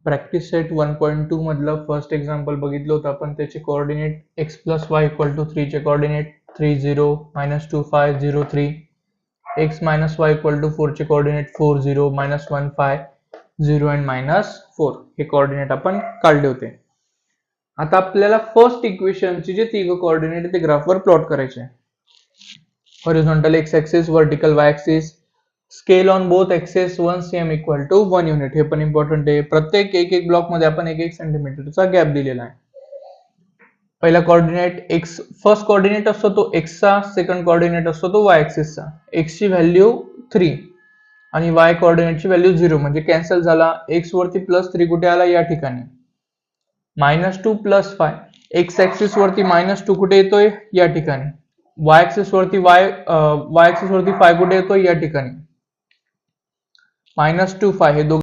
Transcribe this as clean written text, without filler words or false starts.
Practice set 1.2 मधलं first example बघितलं होतं आपण. त्याचे coordinate x plus y equal to 3 चे coordinate 3 0 -2 5 0 3, x minus y equal to 4 चे कोऑर्डिनेट 4 0 -1 5 0 अँड -4 हे कोऑर्डिनेट आपण काढले होते. आता आपल्याला फर्स्ट इक्वेशनचे जे तिघ कोऑर्डिनेट ते ग्राफवर प्लॉट करायचे. Horizontal x axis, vertical y axis, scale on both axes 1 cm equal to 1 unit. हे पण इम्पॉर्टंट आहे. प्रत्येक एक ब्लॉक मध्ये आपण 1 सेंटीमीटरचा गॅप दिलेला आहे. पहिला कोऑर्डिनेट एक्स, फर्स्ट कोऑर्डिनेट असतो तो एक्सचा, सेकंड कोऑर्डिनेट असतो तो वाय ऍक्सिसचा. एक्सची व्हॅल्यू 3 आणि वाय कोऑर्डिनेटची व्हॅल्यू 0 म्हणजे कॅन्सल झाला. एक्स वरती +3 कुठे आला? या ठिकाणी. -2 + 5, एक्स ऍक्सिस वरती -2 कुठे येतोय? या ठिकाणी. वाय ऍक्सिस वरती वाय ऍक्सिस वरती 5 कुठे येतोय? या ठिकाणी. -2 5 हे दोघे